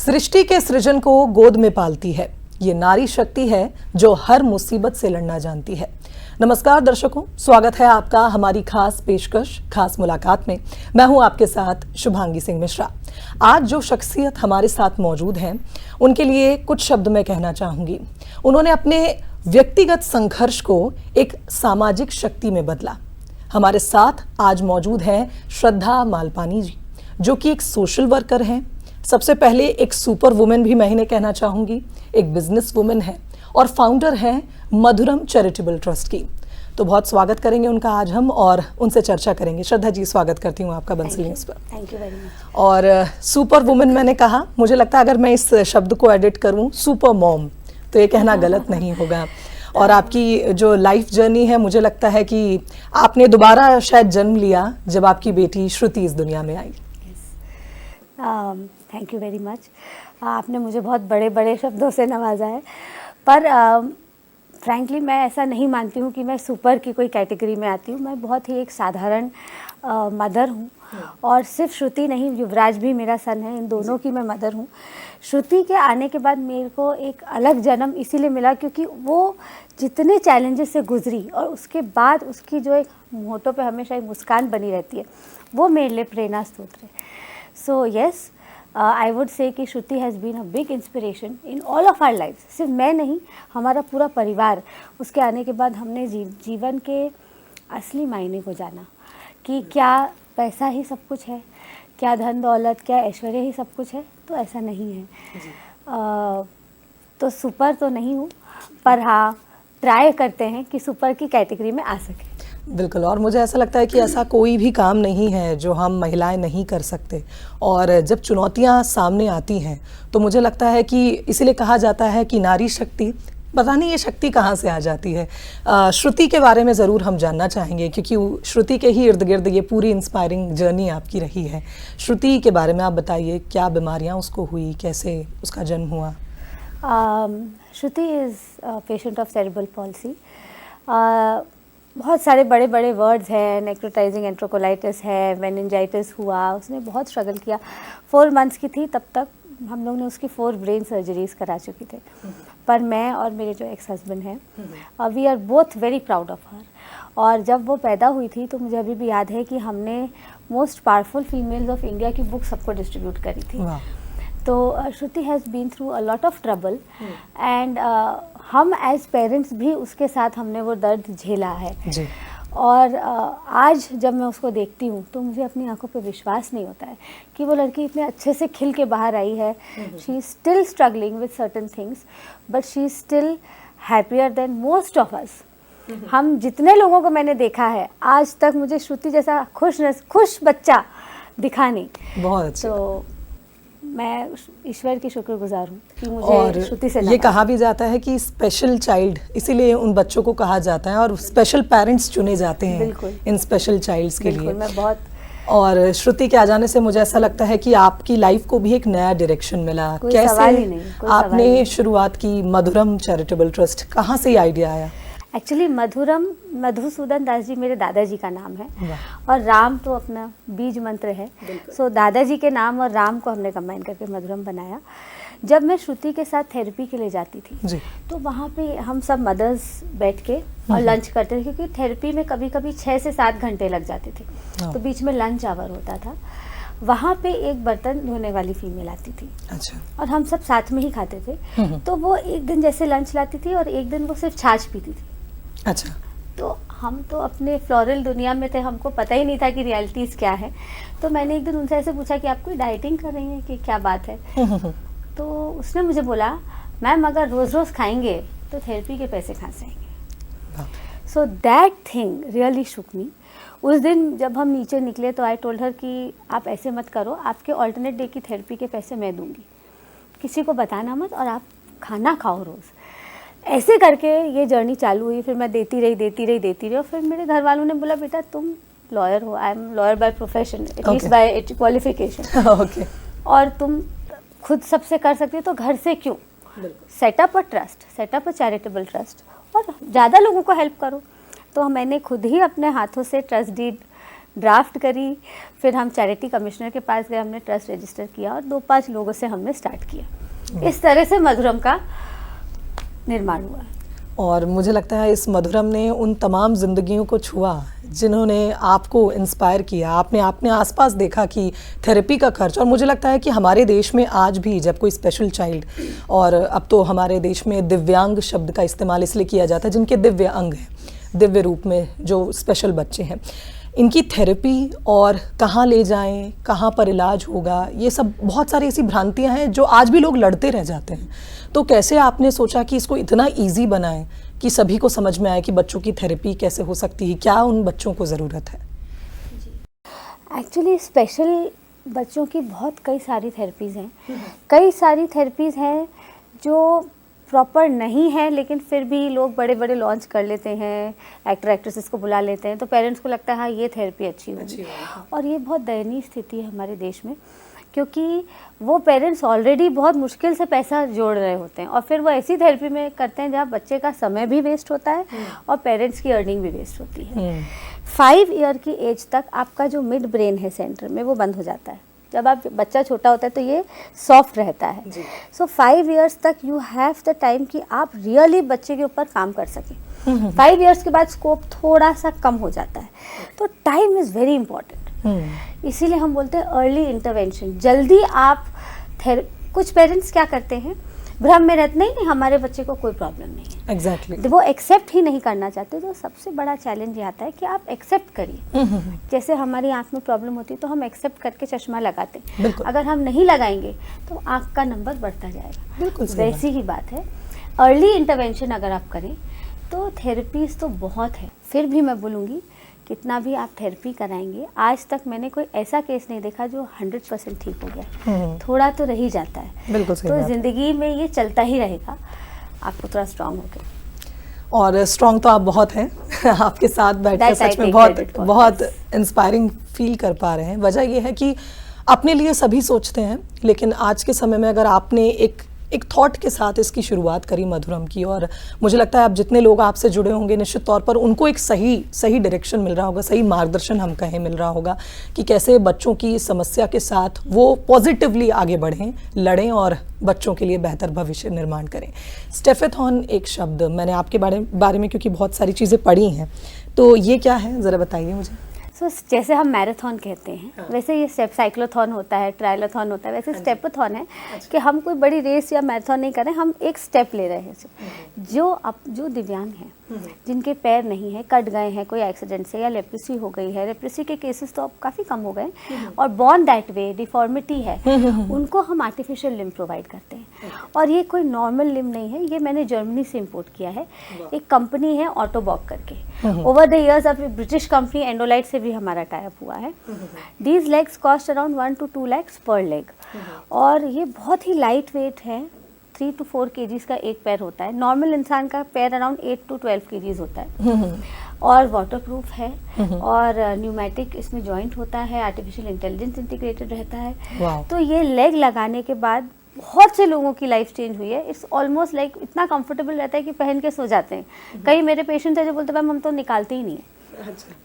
सृष्टि के सृजन को गोद में पालती है। ये नारी शक्ति है जो हर मुसीबत से लड़ना जानती है। नमस्कार दर्शकों, स्वागत है आपका हमारी खास पेशकश, खास मुलाकात में। मैं हूं आपके साथ शुभांगी सिंह मिश्रा। आज जो शख्सियत हमारे साथ मौजूद हैं, उनके लिए कुछ शब्द मैं कहना चाहूंगी। उन्होंने अपने व्यक्तिगत संघर्ष को एक सामाजिक शक्ति में बदला। हमारे साथ आज मौजूद हैं श्रद्धा मालपानी जी, जो कि एक सोशल वर्कर हैं। सबसे पहले एक सुपर वुमेन भी मैं इन्हें कहना चाहूंगी, एक बिजनेस वुमेन है और फाउंडर हैं मधुरम चैरिटेबल ट्रस्ट की। तो बहुत स्वागत करेंगे उनका आज हम और उनसे चर्चा करेंगे। श्रद्धा जी, स्वागत करती हूँ आपका बंसल न्यूज़ पर। Thank you very much. और सुपर वुमेन मैंने कहा, मुझे लगता है अगर मैं इस शब्द को एडिट करूँ सुपर मॉम, तो ये कहना गलत नहीं होगा। और आपकी जो लाइफ जर्नी है, मुझे लगता है कि आपने दोबारा शायद जन्म लिया जब आपकी बेटी श्रुति इस दुनिया में आई। Thank you very much. आपने मुझे बहुत बड़े बड़े शब्दों से नवाजा है, पर फ्रैंकली मैं ऐसा नहीं मानती हूँ कि मैं सुपर की कोई कैटेगरी में आती हूँ। मैं बहुत ही एक साधारण मदर हूँ और सिर्फ श्रुति नहीं, युवराज भी मेरा सन है, इन दोनों की मैं मदर हूँ। श्रुति के आने के बाद मेरे को एक अलग जन्म इसीलिए मिला क्योंकि वो जितने चैलेंजेस से गुजरी और उसके बाद उसकी जो एक होठों पे हमेशा एक मुस्कान बनी रहती है, वो मेरे लिए प्रेरणा स्रोत है। So yes, I would say कि Shruti has been a big inspiration in all of our life. सिर्फ मैं नहीं, हमारा पूरा परिवार। उसके आने के बाद हमने जीवन के असली मायने को जाना कि क्या पैसा ही सब कुछ है, क्या धन दौलत, क्या ऐश्वर्य ही सब कुछ है। तो ऐसा नहीं है। तो सुपर तो नहीं हूँ, पर हाँ ट्राई करते हैं कि सुपर की कैटेगरी में आ सके। बिल्कुल, और मुझे ऐसा लगता है कि ऐसा कोई भी काम नहीं है जो हम महिलाएं नहीं कर सकते। और जब चुनौतियां सामने आती हैं तो मुझे लगता है कि इसीलिए कहा जाता है कि नारी शक्ति, पता नहीं ये शक्ति कहाँ से आ जाती है। श्रुति के बारे में ज़रूर हम जानना चाहेंगे क्योंकि श्रुति के ही इर्द गिर्द ये पूरी इंस्पायरिंग जर्नी आपकी रही है। श्रुति के बारे में आप बताइए, क्या बीमारियाँ उसको हुई, कैसे उसका जन्म हुआ? Shruti is patient of cerebral palsy. बहुत सारे बड़े बड़े वर्ड्स हैं, नेक्रोटाइजिंग एंट्रोकोलाइटिस है, मेनिंजाइटिस हुआ, उसने बहुत स्ट्रगल किया। 4 मंथ्स की थी तब तक हम लोग ने उसकी 4 ब्रेन सर्जरीज करा चुकी थे। पर मैं और मेरे जो एक्स हस्बैंड हैं, we are both very proud of her. और जब वो पैदा हुई थी तो मुझे अभी भी याद है कि हमने most powerful females of India की बुक सबको डिस्ट्रीब्यूट करी थी। तो Shruti has been through a lot of trouble and हम एज पेरेंट्स भी उसके साथ हमने वो दर्द झेला है जी। और आज जब मैं उसको देखती हूँ तो मुझे अपनी आंखों पे विश्वास नहीं होता है कि वो लड़की इतने अच्छे से खिल के बाहर आई है। She is still struggling with certain things, but she is still happier than most of us. हम जितने लोगों को मैंने देखा है आज तक, मुझे श्रुति जैसा खुश बच्चा दिखा नहीं। बहुत अच्छा। तो मैं ईश्वर की शुक्रगुजार हूँ कि मुझे श्रुति से ये कहा भी जाता है कि स्पेशल चाइल्ड, इसीलिए उन बच्चों को कहा जाता है और स्पेशल पेरेंट्स चुने जाते हैं इन स्पेशल चाइल्ड्स के लिए। मैं बहुत और श्रुति के आ जाने से मुझे ऐसा लगता है कि आपकी लाइफ को भी एक नया डायरेक्शन मिला। कैसे आपने शुरुआत की मधुरम चैरिटेबल ट्रस्ट, कहाँ से ये आइडिया आया? एक्चुअली मधुरम, मधुसूदन दास जी मेरे दादाजी का नाम है और राम तो अपना बीज मंत्र है। सो दादाजी के नाम और राम को हमने कंबाइन करके मधुरम बनाया। जब मैं श्रुति के साथ थेरेपी के लिए जाती थी जी, तो वहाँ पे हम सब मदर्स बैठ के और लंच करते थे, क्योंकि थेरेपी में कभी कभी 6 से 7 घंटे लग जाते थे। तो बीच में लंच आवर होता था। वहाँ पे एक बर्तन धोने वाली फीमेल आती थी। अच्छा। और हम सब साथ में ही खाते थे। तो वो एक दिन जैसे लंच लाती थी और एक दिन वो सिर्फ छाछ पीती थी। अच्छा। तो हम तो अपने फ्लोरल दुनिया में थे, हमको पता ही नहीं था कि रियलिटीज़ क्या है। तो मैंने एक दिन उनसे ऐसे पूछा कि आप कोई डाइटिंग कर रही हैं कि क्या बात है? तो उसने मुझे बोला, मैम अगर रोज़ रोज़ खाएंगे तो थेरेपी के पैसे कहाँ से आएंगे? सो दैट थिंग रियली शुक मी। उस दिन जब हम नीचे निकले तो आई टोल्ड हर कि आप ऐसे मत करो, आपके ऑल्टरनेट डे की थेरेपी के पैसे मैं दूंगी, किसी को बताना मत और आप खाना खाओ रोज़। ऐसे करके ये जर्नी चालू हुई। फिर मैं देती रही और फिर मेरे घर वालों ने बोला, बेटा तुम लॉयर हो, I am lawyer by profession, at least by qualification, और तुम खुद सबसे कर सकती हो तो घर से क्यों? Setup a trust, setup a charitable trust और ज़्यादा लोगों को हेल्प करो। तो मैंने खुद ही अपने हाथों से ट्रस्ट डीड ड्राफ्ट करी, फिर हम चैरिटी कमिश्नर के पास गए, हमने ट्रस्ट रजिस्टर किया और 2-5 लोगों से हमने स्टार्ट किया। इस तरह से मधुरम का निर्माण हुआ। और मुझे लगता है इस मधुरम ने उन तमाम जिंदगियों को छुआ जिन्होंने आपको इंस्पायर किया। आपने अपने आसपास देखा कि थेरेपी का खर्च, और मुझे लगता है कि हमारे देश में आज भी जब कोई स्पेशल चाइल्ड, और अब तो हमारे देश में दिव्यांग शब्द का इस्तेमाल इसलिए किया जाता है जिनके दिव्य अंग हैं, दिव्य रूप में जो स्पेशल बच्चे हैं, इनकी थेरेपी और कहाँ ले जाएं, कहाँ पर इलाज होगा, ये सब बहुत सारी ऐसी भ्रांतियां हैं जो आज भी लोग लड़ते रह जाते हैं। तो कैसे आपने सोचा कि इसको इतना इजी बनाएं कि सभी को समझ में आए कि बच्चों की थेरेपी कैसे हो सकती है, क्या उन बच्चों को ज़रूरत है? एक्चुअली स्पेशल बच्चों की बहुत कई सारी थेरेपीज़ हैं, कई सारी थेरेपीज़ हैं जो प्रॉपर नहीं है, लेकिन फिर भी लोग बड़े बड़े लॉन्च कर लेते हैं, एक्टर एक्ट्रेसेस को बुला लेते हैं, तो पेरेंट्स को लगता है हाँ ये थेरेपी अच्छी होगी। और ये बहुत दयनीय स्थिति है हमारे देश में, क्योंकि वो पेरेंट्स ऑलरेडी बहुत मुश्किल से पैसा जोड़ रहे होते हैं और फिर वो ऐसी थेरेपी में करते हैं जहाँ बच्चे का समय भी वेस्ट होता है और पेरेंट्स की अर्निंग भी वेस्ट होती है। 5 ईयर की एज तक आपका जो मिड ब्रेन है सेंटर में वो बंद हो जाता है। जब आप बच्चा छोटा होता है तो ये सॉफ्ट रहता है। सो 5 ईयर्स तक यू हैव द टाइम कि आप रियली बच्चे के ऊपर काम कर सकें। 5 ईयर्स के बाद स्कोप थोड़ा सा कम हो जाता है, तो टाइम इज़ वेरी इंपॉर्टेंट। इसीलिए हम बोलते हैं अर्ली इंटरवेंशन, जल्दी आप कुछ पेरेंट्स क्या करते हैं, भ्रम में रहते नहीं हमारे बच्चे को कोई प्रॉब्लम नहीं है। एग्जैक्टली वो एक्सेप्ट ही नहीं करना चाहते। तो सबसे बड़ा चैलेंज ये आता है कि आप एक्सेप्ट करिए। जैसे हमारी आंख में प्रॉब्लम होती है तो हम एक्सेप्ट करके चश्मा लगाते हैं, अगर हम नहीं लगाएंगे तो आंख का नंबर बढ़ता जाएगा। बिल्कुल वैसी ही बात है, अर्ली इंटरवेंशन अगर आप करें तो थेरेपीज तो बहुत है। फिर भी मैं बोलूँगी कितना भी आप थेरेपी कराएंगे, आज तक मैंने कोई ऐसा केस नहीं देखा जो 100% ठीक हो गया। थोड़ा तो रह ही जाता है। बिल्कुल सही तो बात। जिंदगी में ये चलता ही रहेगा, आपको थोड़ा स्ट्रांग होकर। और स्ट्रांग तो आप बहुत हैं आपके साथ बैठकर सच में बहुत इंस्पायरिंग फील कर पा रहे हैं। वजह ये है कि अपने लिए सभी सोचते हैं, लेकिन आज के समय में अगर आपने एक थॉट के साथ इसकी शुरुआत करी मधुरम की, और मुझे लगता है अब जितने लोग आपसे जुड़े होंगे निश्चित तौर पर उनको एक सही डायरेक्शन मिल रहा होगा, सही मार्गदर्शन हम कहें मिल रहा होगा कि कैसे बच्चों की समस्या के साथ वो पॉजिटिवली आगे बढ़ें, लड़ें और बच्चों के लिए बेहतर भविष्य निर्माण करें। स्टेफेथॉन एक शब्द मैंने आपके बारे में क्योंकि बहुत सारी चीज़ें पढ़ी हैं, तो ये क्या है ज़रा बताइए मुझे। जैसे हम मैराथन कहते हैं, वैसे ये साइक्लोथॉन होता है, ट्रायलोथॉन होता है, वैसे स्टेपाथॉन है कि हम कोई बड़ी रेस या मैराथन नहीं कर रहे हैं, हम एक स्टेप ले रहे हैं। जो दिव्यांग हैं, जिनके पैर नहीं है, कट गए हैं कोई एक्सीडेंट से या लेप्रेसी हो गई है, लेप्रेसी के केसेस तो अब काफ़ी कम हो गए, और बॉर्न दैट वे डिफॉर्मिटी है, उनको हम आर्टिफिशियल लिम्ब प्रोवाइड करते हैं। और ये कोई नॉर्मल लिम्ब नहीं है, ये मैंने जर्मनी से इम्पोर्ट किया है। एक कंपनी है ऑटोबॉक करके, ओवर द ईयर्स अब ब्रिटिश कंपनी एंडोलाइट से भी हमारा टाई अप हुआ है। These legs cost around 1 to 2 lakhs पर लेग, और ये बहुत ही लाइट वेट है। 3 to 4 kgs का एक पैर होता है। नॉर्मल इंसान का पैर अराउंड 8 to 12 kgs होता है, और वाटरप्रूफ है, और न्यूमेटिक इसमें जॉइंट होता है, आर्टिफिशियल इंटेलिजेंस इंटीग्रेटेड रहता है। तो ये लेग लगाने के बाद बहुत से लोगों की लाइफ चेंज हुई है। इट्स ऑलमोस्ट लाइक इतना कंफर्टेबल रहता है कि पहन के सो जाते हैं। कई मेरे पेशेंट है जो बोलते हैं मैम हम तो निकालते ही नहीं है,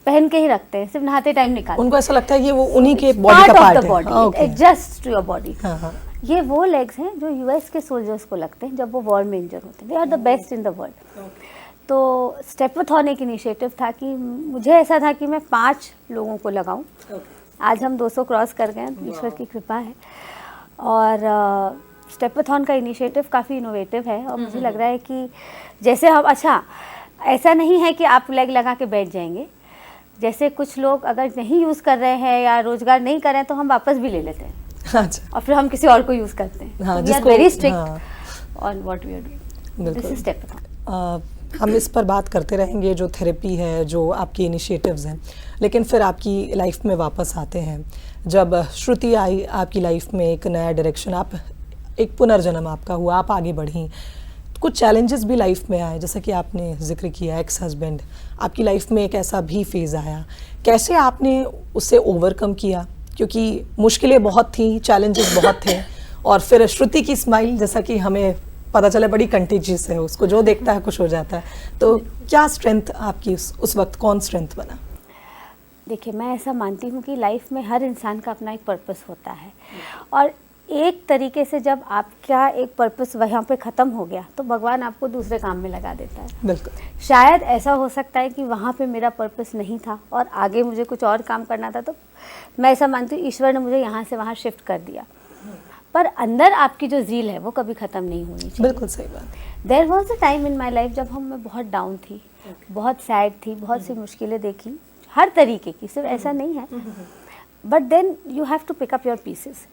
पहन के ही रखते हैं, सिर्फ नहाते टाइम निकालते हैं। उनको ऐसा लगता है कि वो उन्हीं के बॉडी का पार्ट है, एडजस्ट टू योर बॉडी। ये वो लेग्स हैं जो यूएस के सोल्जर्स को लगते हैं जब वो वॉर में इंजर होते हैं। They are the best in the world. तो स्टेपाथॉन एक इनिशिएटिव था कि मुझे ऐसा था कि मैं 5 लोगों को लगाऊं। आज हम 200 क्रॉस कर गए, ईश्वर की कृपा है। और स्टेपाथॉन का इनिशिएटिव काफ़ी इनोवेटिव है, और मुझे लग रहा है कि जैसे हम, अच्छा ऐसा नहीं है कि आप लेग लगा के बैठ जाएंगे। जैसे कुछ लोग अगर नहीं यूज़ कर रहे हैं या रोजगार नहीं कर रहे हैं तो हम वापस भी ले लेते हैं। अच्छा। और फिर हम किसी और को यूज़ करते हैं। We are very strict on what we are doing. This is Stepathon. हम इस पर बात करते रहेंगे, जो थेरेपी है, जो आपकी इनिशिएटिव्स हैं, लेकिन फिर आपकी लाइफ में वापस आते हैं। जब श्रुति आई आपकी लाइफ में, एक नया डायरेक्शन, आप एक पुनर्जन्म आपका हुआ, आप आगे बढ़ी। कुछ चैलेंजेस भी लाइफ में आए, जैसा कि आपने जिक्र किया, एक्स हस्बैंड, आपकी लाइफ में एक ऐसा भी फेज़ आया। कैसे आपने उससे ओवरकम किया? क्योंकि मुश्किलें बहुत थी, चैलेंजेस बहुत थे, और फिर श्रुति की स्माइल, जैसा कि हमें पता चला, बड़ी कंटेजियस है, उसको जो देखता है खुश हो जाता है। तो क्या स्ट्रेंथ आपकी उस वक्त, कौन स्ट्रेंथ बना? देखिए, मैं ऐसा मानती हूँ कि लाइफ में हर इंसान का अपना एक पर्पस होता है, और एक तरीके से जब आपका एक पर्पस वहाँ पे ख़त्म हो गया तो भगवान आपको दूसरे काम में लगा देता है। बिल्कुल। शायद ऐसा हो सकता है कि वहाँ पे मेरा पर्पस नहीं था और आगे मुझे कुछ और काम करना था, तो मैं ऐसा मानती हूँ ईश्वर ने मुझे यहाँ से वहाँ शिफ्ट कर दिया। पर अंदर आपकी जो ज़ील है वो कभी ख़त्म नहीं होनी चाहिए। बिल्कुल सही बात। There was a time in my life जब मैं बहुत डाउन थी, बहुत सैड थी, बहुत सी मुश्किलें देखी, हर तरीके की, सिर्फ ऐसा नहीं है। But then you have to pick up your pieces,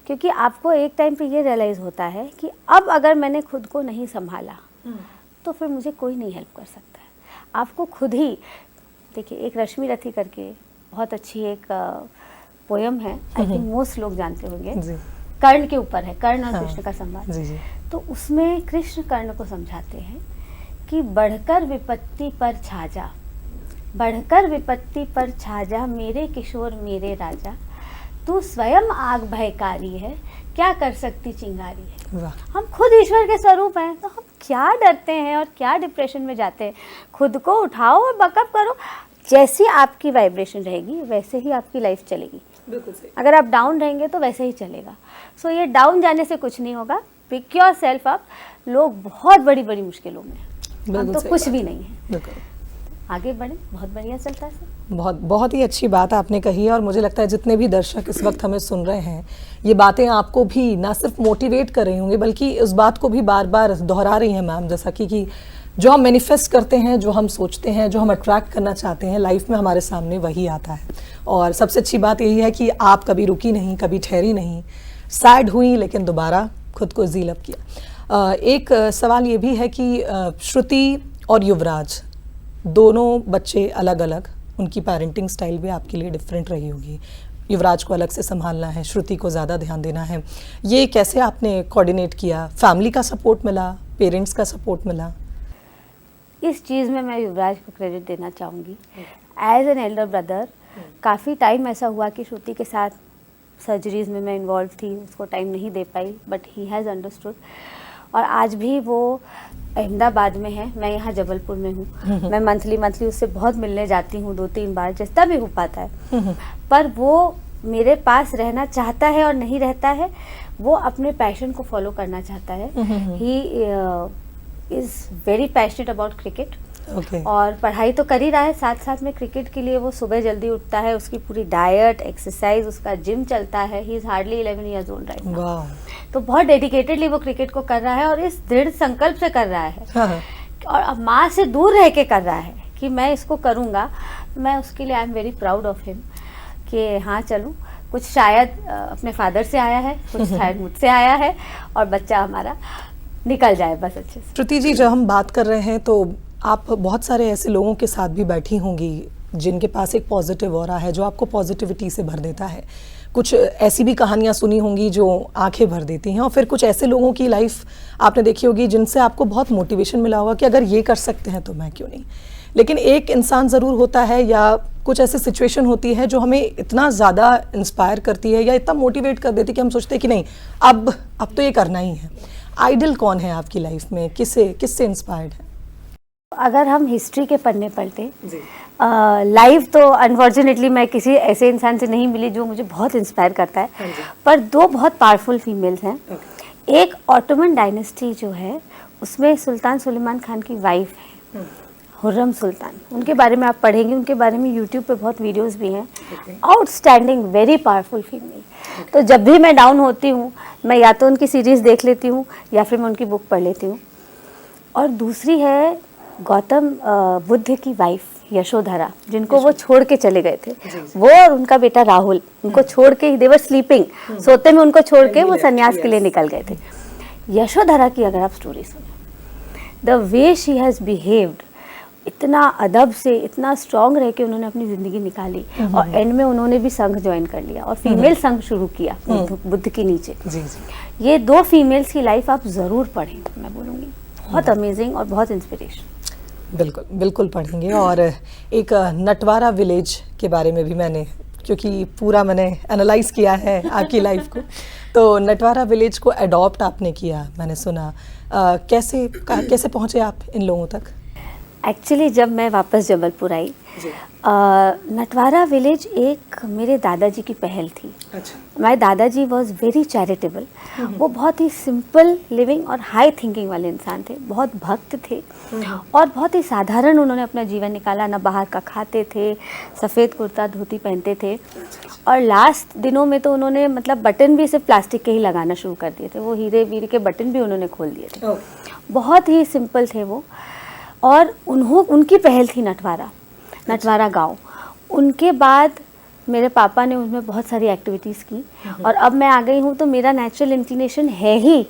क्योंकि आपको एक टाइम पे ये रियलाइज़ होता है कि अब अगर मैंने खुद को नहीं संभाला तो फिर मुझे कोई नहीं हेल्प कर सकता है। आपको खुद ही, देखिए, एक रश्मि रथी करके बहुत अच्छी एक पोयम है, आई थिंक मोस्ट लोग जानते होंगे, कर्ण के ऊपर है, कर्ण और कृष्ण का संवाद। जी जी। तो उसमें कृष्ण कर्ण को समझाते हैं कि बढ़कर विपत्ति पर छा जा, बढ़कर विपत्ति पर छा जा, मेरे किशोर मेरे राजा, तू स्वयं आग भयकारी है, क्या कर सकती चिंगारी है। वाह। हम खुद ईश्वर के स्वरूप हैं, तो हम क्या डरते हैं और क्या डिप्रेशन में जाते हैं। खुद को उठाओ और बकअप करो। जैसी आपकी वाइब्रेशन रहेगी वैसे ही आपकी लाइफ चलेगी। बिल्कुल सही। अगर आप डाउन रहेंगे तो वैसे ही चलेगा। सो ये डाउन जाने से कुछ नहीं होगा। Pick yourself up. लोग बहुत बड़ी बड़ी मुश्किलों में हैं, हम तो कुछ भी नहीं है। बिल्कुल। आगे बढ़े, बहुत बढ़िया चलता है। बहुत बहुत ही अच्छी बात आपने कही है, और मुझे लगता है जितने भी दर्शक इस वक्त हमें सुन रहे हैं, ये बातें आपको भी ना सिर्फ मोटिवेट कर रही होंगी बल्कि उस बात को भी बार बार दोहरा रही हैं मैम, जैसा कि जो हम मैनिफेस्ट करते हैं, जो हम सोचते हैं, जो हम अट्रैक्ट करना चाहते हैं लाइफ में, हमारे सामने वही आता है। और सबसे अच्छी बात यही है कि आप कभी रुकी नहीं, कभी ठहरी नहीं, सैड हुई लेकिन दोबारा खुद को ज़ील अप किया। एक सवाल ये भी है कि श्रुति और युवराज दोनों बच्चे अलग अलग, उनकी पेरेंटिंग स्टाइल भी आपके लिए डिफरेंट रही होगी। युवराज को अलग से संभालना है, श्रुति को ज़्यादा ध्यान देना है, ये कैसे आपने कोऑर्डिनेट किया? फैमिली का सपोर्ट मिला, पेरेंट्स का सपोर्ट मिला? इस चीज़ में मैं युवराज को क्रेडिट देना चाहूँगी। एज एन एल्डर ब्रदर, काफ़ी टाइम ऐसा हुआ कि श्रुति के साथ सर्जरीज़ में मैं इन्वॉल्व थी, उसको टाइम नहीं दे पाई, बट ही हैज़ अंडरस्टूड। और आज भी वो अहमदाबाद में है, मैं यहाँ जबलपुर में हूँ। मैं मंथली उससे बहुत मिलने जाती हूँ, 2-3 बार, जितना भी हो पाता है। पर वो मेरे पास रहना चाहता है और नहीं रहता है। वो अपने पैशन को फॉलो करना चाहता है। He is very passionate about cricket. और पढ़ाई तो कर ही रहा है, साथ साथ में क्रिकेट के लिए वो सुबह जल्दी उठता है, उसकी पूरी डाइट, एक्सरसाइज, उसका जिम चलता है। He is hardly 11 years old right now. तो बहुत डेडिकेटेडली वो क्रिकेट को कर रहा है और इस दृढ़ संकल्प से कर रहा है। और अब माँ से दूर रह के कर रहा है कि मैं इसको करूँगा। मैं उसके लिए I am very proud of him कि हाँ चलूँ, कुछ शायद अपने फादर से आया है, कुछ शायद मुझसे आया है, और बच्चा हमारा निकल जाए बस अच्छे से। श्रुति जी, जब हम बात कर रहे हैं तो आप बहुत सारे ऐसे लोगों के साथ भी बैठी होंगी जिनके पास एक पॉजिटिव ऑरा है, जो आपको पॉजिटिविटी से भर देता है। कुछ ऐसी भी कहानियां सुनी होंगी जो आंखें भर देती हैं, और फिर कुछ ऐसे लोगों की लाइफ आपने देखी होगी जिनसे आपको बहुत मोटिवेशन मिला होगा कि अगर ये कर सकते हैं तो मैं क्यों नहीं। लेकिन एक इंसान ज़रूर होता है या कुछ ऐसी सिचुएशन होती है जो हमें इतना ज़्यादा इंस्पायर करती है या इतना मोटिवेट कर देती है कि हम सोचते हैं कि नहीं, अब तो ये करना ही है। आइडल कौन है आपकी लाइफ में? किससे इंस्पायर्ड है? अगर हम हिस्ट्री के पन्ने पलटे, लाइव तो अनफॉर्चुनेटली मैं किसी ऐसे इंसान से नहीं मिली जो मुझे बहुत इंस्पायर करता है, पर 2 बहुत पावरफुल फीमेल्स हैं। एक ऑटोमन डायनेस्टी जो है उसमें सुल्तान सुलेमान खान की वाइफ है, हुर्रम सुल्तान। उनके बारे में आप पढ़ेंगे, उनके बारे में यूट्यूब पे बहुत वीडियोस भी हैं। Outstanding, very powerful female. तो जब भी मैं डाउन होती हूँ, मैं या तो उनकी सीरीज़ देख लेती हूँ या फिर मैं उनकी बुक पढ़ लेती हूँ। और दूसरी है गौतम बुद्ध की वाइफ यशोधरा, जिनको वो छोड़ के चले गए थे। वो और उनका बेटा राहुल, उनको छोड़ के, दे वर स्लीपिंग, सोते में उनको छोड़ के वो सन्यास के लिए निकल गए थे। यशोधरा की अगर आप स्टोरी सुने, the way she has behaved, इतना अदब से, इतना स्ट्रांग रह के उन्होंने अपनी ज़िंदगी निकाली। और एंड में उन्होंने भी संघ ज्वाइन कर लिया और फीमेल संघ शुरू किया बुद्ध के नीचे। ये 2 फीमेल्स की लाइफ आप ज़रूर पढ़ें, मैं बोलूँगी बहुत अमेजिंग और बहुत इंस्पिरेशन। बिल्कुल पढ़ेंगे। और एक नटवारा विलेज के बारे में भी मैंने, क्योंकि पूरा मैंने एनालाइज किया है आपकी लाइफ को, तो नटवारा विलेज को अडॉप्ट आपने किया, मैंने सुना। कैसे पहुँचे आप इन लोगों तक? एक्चुअली जब मैं वापस जबलपुर आई, नटवारा विलेज एक मेरे दादाजी की पहल थी। अच्छा। माय दादाजी वॉज वेरी चैरिटेबल। वो बहुत ही सिंपल लिविंग और हाई थिंकिंग वाले इंसान थे, बहुत भक्त थे और बहुत ही साधारण उन्होंने अपना जीवन निकाला। ना बाहर का खाते थे, सफ़ेद कुर्ता धोती पहनते थे और लास्ट दिनों में तो उन्होंने मतलब बटन भी सिर्फ प्लास्टिक के ही लगाना शुरू कर दिए थे। वो हीरे वीरे के बटन भी उन्होंने खोल दिए थे। बहुत ही सिंपल थे वो और उनकी पहल थी नटवारा गांव। उनके बाद मेरे पापा ने उसमें बहुत सारी एक्टिविटीज़ की और अब मैं आ गई हूँ तो मेरा नेचुरल इंक्लिनेशन है ही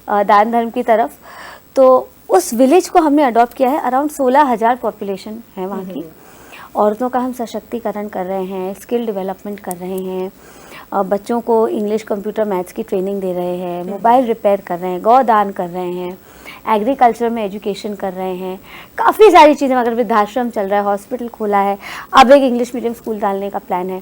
दान धर्म की तरफ। तो उस विलेज को हमने अडॉप्ट किया है। अराउंड 16,000 पॉपुलेशन है वहाँ की। औरतों का हम सशक्तिकरण कर रहे हैं, स्किल डेवलपमेंट कर रहे हैं, बच्चों को इंग्लिश, कंप्यूटर, मैथ्स की ट्रेनिंग दे रहे हैं, मोबाइल रिपेयर कर रहे हैं, गौदान कर रहे हैं, एग्रीकल्चर में एजुकेशन कर रहे हैं, काफ़ी सारी चीज़ें। अगर वृद्धाश्रम चल रहा है, हॉस्पिटल खोला है, अब एक इंग्लिश मीडियम स्कूल डालने का प्लान है।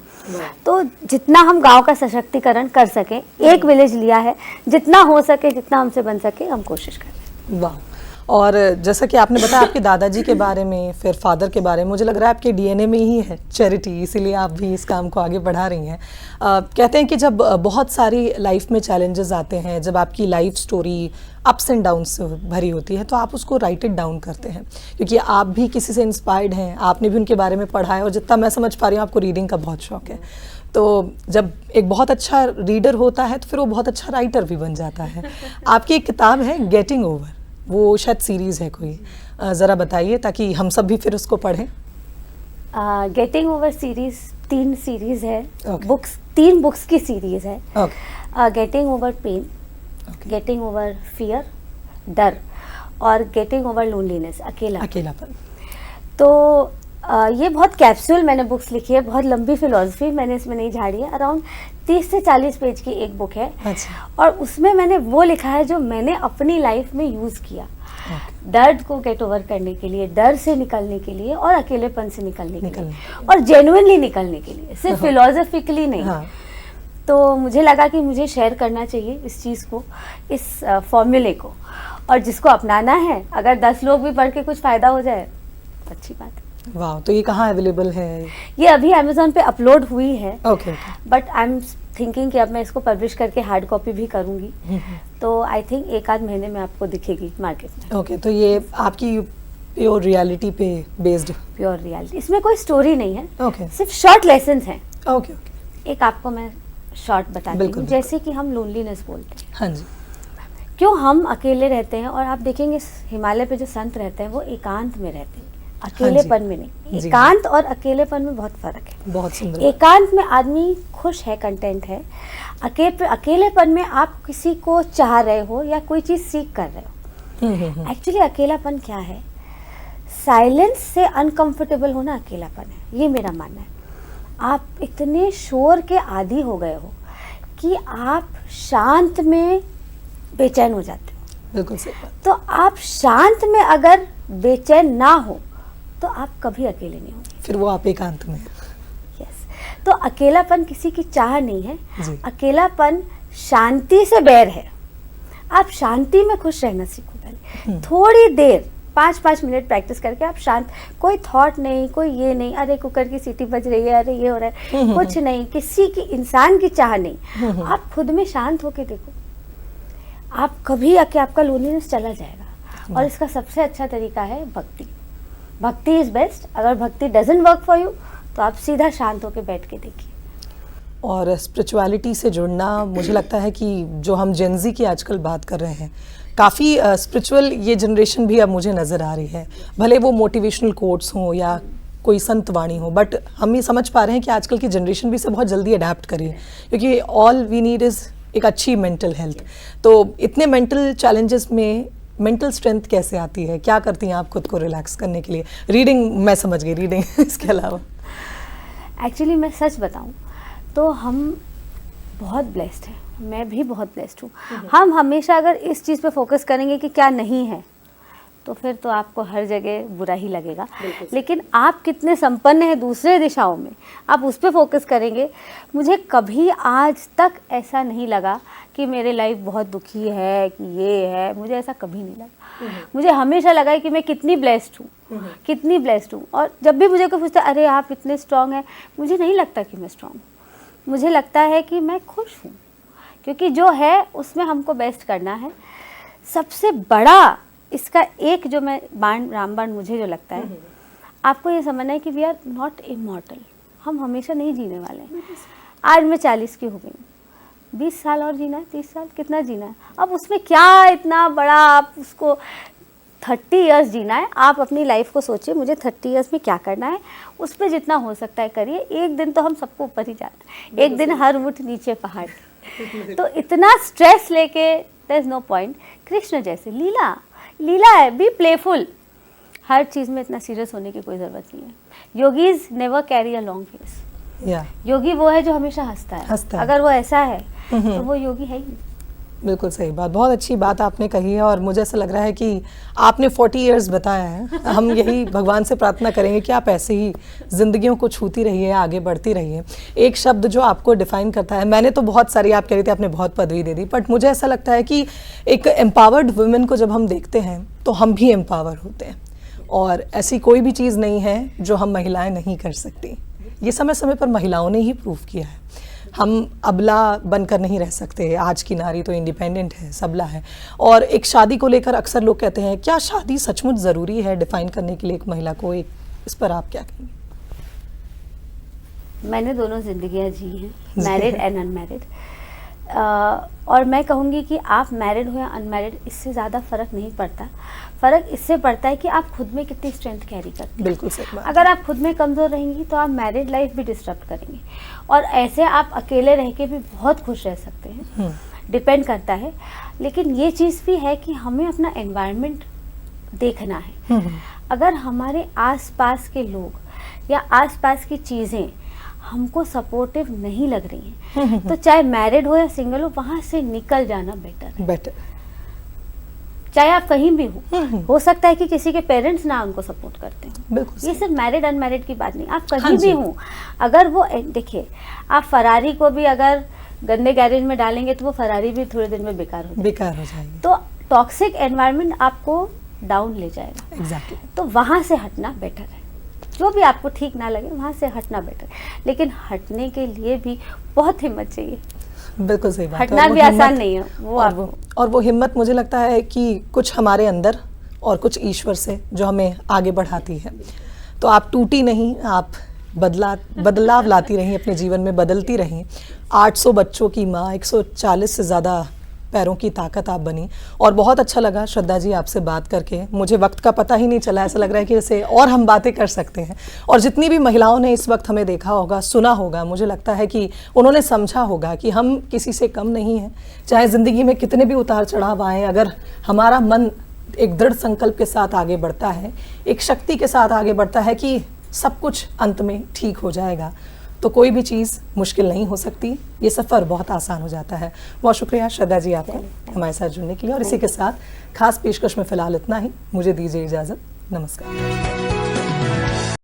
तो जितना हम गांव का सशक्तिकरण कर सकें, एक विलेज लिया है, जितना हो सके, जितना हमसे बन सके हम कोशिश कर रहे हैं। वाह। और जैसा कि आपने बताया आपके दादाजी के बारे में, फिर फादर के बारे में, मुझे लग रहा है आपके डीएनए में ही है चैरिटी, इसीलिए आप भी इस काम को आगे बढ़ा रही हैं। कहते हैं कि जब बहुत सारी लाइफ में चैलेंजेस आते हैं, जब आपकी life story ups and down से भरी होती है, तो आप उसको राइट इट डाउन करते हैं, क्योंकि आप भी किसी से इंस्पायर्ड हैं, आपने भी उनके बारे में पढ़ा है और जितना मैं समझ पा रही हूँ आपको रीडिंग का बहुत शौक है। तो जब एक बहुत अच्छा रीडर होता है तो फिर वो बहुत अच्छा राइटर भी बन जाता है। आपकी एक किताब है गेटिंग ओवर, वो शायद सीरीज़ है कोई, ज़रा बताइए ताकि हम सब भी फिर उसको पढ़ें। गेटिंग ओवर सीरीज़ 3 सीरीज़ है। Okay. बुक्स 3 बुक्स की सीरीज़ है। Okay. Getting over pain, getting over fear, डर, और गेटिंग ओवर लोनलीनेस, अकेलापन। तो ये बहुत कैप्सूल मैंने बुक्स लिखी है, बहुत लंबी फिलॉसफी मैंने इसमें नहीं झाड़ी है। अराउंड 30 से 40 पेज की एक बुक है। अच्छा। और उसमें मैंने वो लिखा है जो मैंने अपनी लाइफ में यूज़ किया, दर्द को गेट ओवर करने के लिए, डर से निकलने के लिए और अकेलेपन से निकलने के लिए, और जेन्युइनली निकलने के लिए, सिर्फ फिलोसफिकली नहीं। हाँ। तो मुझे लगा कि मुझे शेयर करना चाहिए इस चीज़ को, इस फॉर्मूले को, और जिसको अपनाना है, अगर 10 लोग भी पढ़ के कुछ फ़ायदा हो जाए तो अच्छी बात है। वाह। तो ये कहाँ अवेलेबल है? ये अभी अमेज़ॉन पे अपलोड हुई है। Okay. But I am thinking कि अब मैं इसको पब्लिश करके हार्ड कॉपी भी करूँगी, तो आई थिंक 1 आध महीने में आपको दिखेगी मार्केट में। ओके। तो ये आपकी प्योर रियलिटी पे बेस्ड? प्योर रियलिटी, इसमें कोई स्टोरी नहीं है। ओके। सिर्फ शॉर्ट लेसन्स हैं। Okay okay. एक आपको मैं शॉर्ट बताती हूँ। बिल्कुल। जैसे कि हम लोनलीनेस बोलते हैं, हाँ जी। क्यों हम अकेले रहते हैं, और आप देखेंगे हिमालय पे जो संत रहते हैं वो एकांत में रहते हैं, अकेलेपन में नहीं। जी। एकांत और अकेलेपन में बहुत फर्क है। बहुत सुंदर। एकांत में आदमी खुश है, कंटेंट है। अकेलेपन में आप किसी को चाह रहे हो या कोई चीज़ सीख कर रहे हो। एक्चुअली अकेलापन क्या है? साइलेंस से अनकंफर्टेबल होना अकेलापन है, ये मेरा मानना है। आप इतने शोर के आदी हो गए हो कि आप शांत में बेचैन हो जाते हो। बिल्कुल सही बात। तो आप शांत में अगर बेचैन ना हो तो आप कभी अकेले नहीं होंगे, फिर वो आप एकांत में। यस। तो अकेलापन किसी की चाह नहीं है जी। अकेलापन शांति से बैर है। आप शांति में खुश रहना सीखो पहले, थोड़ी देर 5-5 मिनट प्रैक्टिस करके आप शांत, कोई थॉट नहीं, कोई ये नहीं, अरे कुकर की सीटी बज रही है, अरे ये हो रहा है, कुछ नहीं, किसी की इंसान की चाह नहीं। आप खुद में शांत होके देखो, आप कभी आके आपका लोनलीनेस चला जाएगा। और इसका सबसे अच्छा तरीका है भक्ति। भक्ति इज बेस्ट। अगर भक्ति डजंट वर्क फॉर यू तो आप सीधा शांत होके बैठ के देखिए। और स्पिरिचुअलिटी से जुड़ना, मुझे लगता है कि जो हम जेनजी की आजकल बात कर रहे हैं, काफ़ी स्पिरिचुअल ये जनरेशन भी अब मुझे नज़र आ रही है। भले वो मोटिवेशनल कोट्स हों या कोई संत वाणी हो, बट हम ये समझ पा रहे हैं कि आजकल की जनरेशन भी इसे बहुत जल्दी अडेप्ट करी है, क्योंकि ऑल वी नीड इज़ एक अच्छी मेंटल हेल्थ। तो इतने मेंटल चैलेंजेस में मेंटल स्ट्रेंथ कैसे आती है? क्या करती हैं आप खुद को रिलैक्स करने के लिए? रीडिंग, मैं समझ गई, रीडिंग। इसके अलावा एक्चुअली मैं सच बताऊं तो हम बहुत ब्लेस्ड हैं, मैं भी बहुत ब्लेस्ड हूँ। हम हमेशा अगर इस चीज़ पे फोकस करेंगे कि क्या नहीं है, तो फिर तो आपको हर जगह बुरा ही लगेगा। लेकिन आप कितने संपन्न हैं दूसरे दिशाओं में, आप उस पर फोकस करेंगे। मुझे कभी आज तक ऐसा नहीं लगा कि मेरे लाइफ बहुत दुखी है, कि ये है, मुझे ऐसा कभी नहीं लगा। मुझे हमेशा लगा है कि मैं कितनी ब्लेस्ड हूँ, कितनी ब्लेस्ड हूँ। और जब भी मुझे कोई पूछता है अरे आप इतने स्ट्रांग हैं, मुझे नहीं लगता कि मैं स्ट्रांग हूँ, मुझे लगता है कि मैं खुश हूँ, क्योंकि जो है उसमें हमको बेस्ट करना है। सबसे बड़ा इसका एक जो मैं रामबाण मुझे जो लगता है, आपको ये समझना है कि वी आर नॉट इमॉर्टल, हम हमेशा नहीं जीने वाले हैं। आज मैं 40 की हो गई हूँ, 20 साल और जीना है, 30 साल कितना जीना है, अब उसमें क्या इतना बड़ा आप उसको 30 इयर्स जीना है। आप अपनी लाइफ को सोचिए, मुझे 30 इयर्स में क्या करना है, उस पर जितना हो सकता है करिए। एक दिन तो हम सबको ऊपर ही जाना है, एक दिन हर ऊँट नीचे पहाड़। तो इतना स्ट्रेस लेके there is no point. Krishna जैसे लीला है, बी प्लेफुल, हर चीज़ में इतना सीरियस होने की कोई ज़रूरत नहीं है। Yogis never carry a long face. योगी वो है जो हमेशा हंसता है। अगर वो ऐसा है तो वो योगी है ही नहीं। बिल्कुल सही बात, बहुत अच्छी बात आपने कही है। और मुझे ऐसा लग रहा है कि आपने 40 इयर्स बताया है। हम यही भगवान से प्रार्थना करेंगे कि आप ऐसे ही जिंदगियों को छूती रहिए, आगे बढ़ती रहिए। एक शब्द जो आपको डिफाइन करता है, मैंने तो बहुत सारी, आप कह रही थी आपने बहुत पदवी दे दी, बट मुझे ऐसा लगता है कि एक एम्पावर्ड वुमेन को जब हम देखते हैं तो हम भी एम्पावर होते हैं। और ऐसी कोई भी चीज़ नहीं है जो हम महिलाएं नहीं कर सकती। ये समय समय पर महिलाओं ने ही प्रूव किया है। हम अबला बनकर नहीं रह सकते। आज की नारी तो इंडिपेंडेंट है, सबला है। और एक शादी को लेकर अक्सर लोग कहते हैं क्या शादी सचमुच ज़रूरी है डिफाइन करने के लिए एक महिला को? एक इस पर आप क्या कहेंगे? मैंने दोनों जिंदगियां जी हैं, मैरिड एंड अनमैरिड। और मैं कहूँगी कि आप मैरिड हो या अनमैरिड, इससे ज़्यादा फ़र्क नहीं पड़ता। फ़र्क इससे पड़ता है कि आप खुद में कितनी स्ट्रेंथ कैरी करते हैं। बिल्कुल सही बात। अगर आप खुद में कमज़ोर रहेंगी तो आप मैरिड लाइफ भी डिस्टर्ब करेंगे, और ऐसे आप अकेले रह के भी बहुत खुश रह सकते हैं। डिपेंड करता है। लेकिन ये चीज़ भी है कि हमें अपना एनवायरनमेंट देखना है। अगर हमारे आसपास के लोग या आसपास की चीज़ें हमको सपोर्टिव नहीं लग रही हैं, तो चाहे मैरिड हो या सिंगल हो, वहाँ से निकल जाना बेटर। चाहे आप कहीं भी हो सकता है कि किसी के पेरेंट्स ना उनको सपोर्ट करते हो। ये सिर्फ मैरिड अनमैरिड की बात नहीं, आप कहीं भी हो। अगर वो देखिए, आप फरारी को भी अगर गंदे गैरेज में डालेंगे तो वो फरारी भी थोड़े दिन में बेकार हो जाएगी। तो टॉक्सिक एनवायरनमेंट आपको डाउन ले जाएगा। एग्जैक्टली। तो वहाँ से हटना बेटर है। जो भी आपको ठीक ना लगे वहाँ से हटना बेटर। लेकिन हटने के लिए भी बहुत हिम्मत चाहिए। बिल्कुल सही बात। हटना भी आसान नहीं है और वो हिम्मत मुझे लगता है कि कुछ हमारे अंदर और कुछ ईश्वर से जो हमें आगे बढ़ाती है। तो आप टूटी नहीं, आप बदलाव लाती रहीं, अपने जीवन में बदलती रहीं। 800 बच्चों की माँ, 140 से ज़्यादा पैरों की ताकत आप बनी। और बहुत अच्छा लगा श्रद्धा जी आपसे बात करके। मुझे वक्त का पता ही नहीं चला, ऐसा लग रहा है कि जैसे और हम बातें कर सकते हैं। और जितनी भी महिलाओं ने इस वक्त हमें देखा होगा, सुना होगा, मुझे लगता है कि उन्होंने समझा होगा कि हम किसी से कम नहीं हैं। चाहे ज़िंदगी में कितने भी उतार चढ़ाव आए, अगर हमारा मन एक दृढ़ संकल्प के साथ आगे बढ़ता है, एक शक्ति के साथ आगे बढ़ता है कि सब कुछ अंत में ठीक हो जाएगा, तो कोई भी चीज़ मुश्किल नहीं हो सकती। ये सफ़र बहुत आसान हो जाता है। बहुत शुक्रिया श्रद्धा जी आपको हमारे साथ जुड़ने के लिए। और इसी के साथ खास पेशकश में फ़िलहाल इतना ही। मुझे दीजिए इजाज़त। नमस्कार।